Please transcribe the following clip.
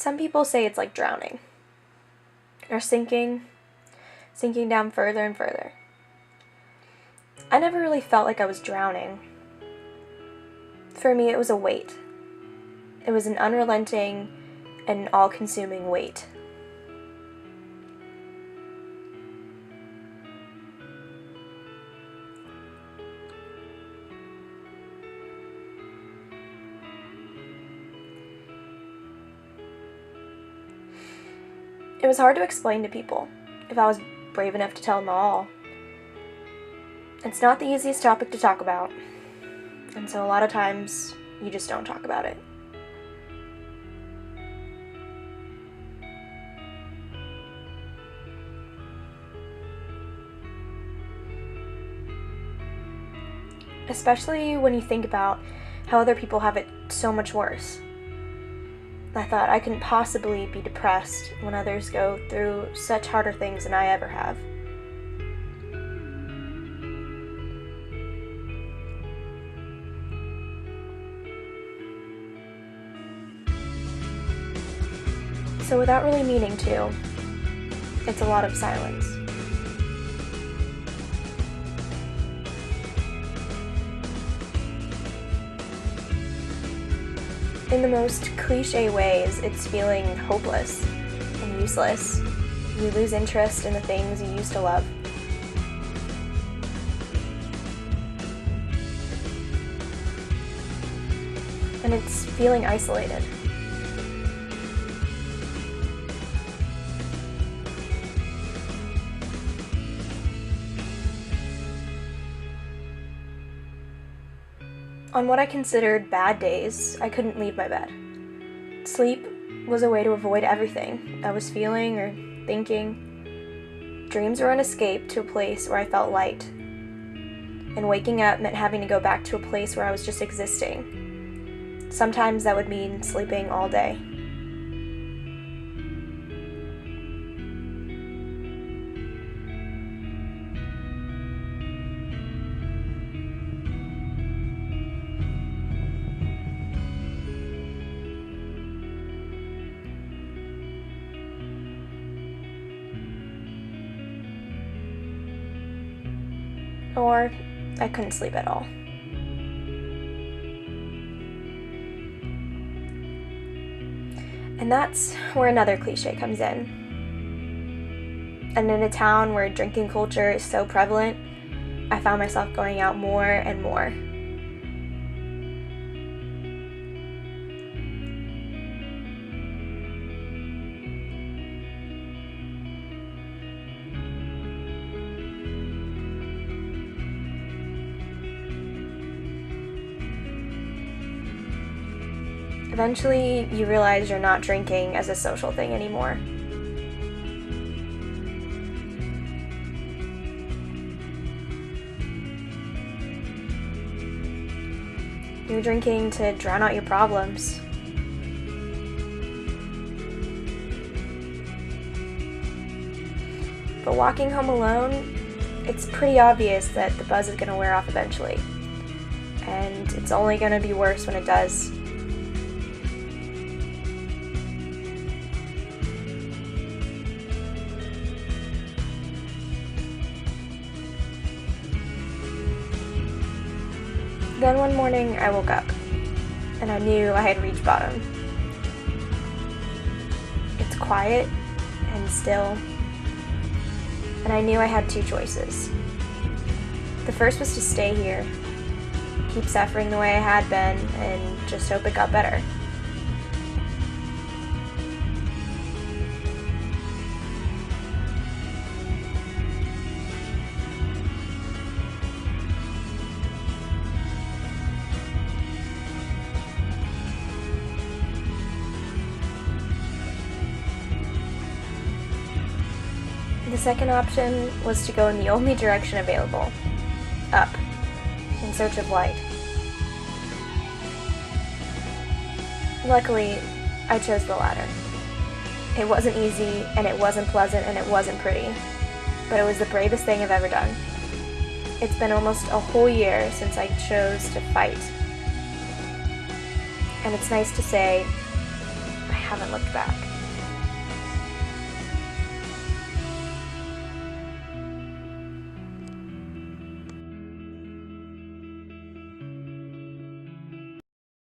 Some people say it's like drowning, or sinking down further and further. I never really felt like I was drowning. For me, it was a weight. It was an unrelenting and all-consuming weight. It was hard to explain to people, if I was brave enough to tell them all. It's not the easiest topic to talk about, and so a lot of times you just don't talk about it. Especially when you think about how other people have it so much worse. I thought I couldn't possibly be depressed when others go through such harder things than I ever have. So without really meaning to, it's a lot of silence. In the most cliche ways, it's feeling hopeless and useless. You lose interest in the things you used to love. And it's feeling isolated. On what I considered bad days, I couldn't leave my bed. Sleep was a way to avoid everything I was feeling or thinking. Dreams were an escape to a place where I felt light. And waking up meant having to go back to a place where I was just existing. Sometimes that would mean sleeping all day. Or I couldn't sleep at all. And that's where another cliche comes in. And in a town where drinking culture is so prevalent, I found myself going out more and more. Eventually, you realize you're not drinking as a social thing anymore. You're drinking to drown out your problems. But walking home alone, it's pretty obvious that the buzz is going to wear off eventually. And it's only going to be worse when it does. Then one morning I woke up, and I knew I had reached bottom. It's quiet and still, and I knew I had two choices. The first was to stay here, keep suffering the way I had been, and just hope it got better. The second option was to go in the only direction available, up, in search of light. Luckily, I chose the latter. It wasn't easy, and it wasn't pleasant, and it wasn't pretty, but it was the bravest thing I've ever done. It's been almost a whole year since I chose to fight. And it's nice to say, I haven't looked back.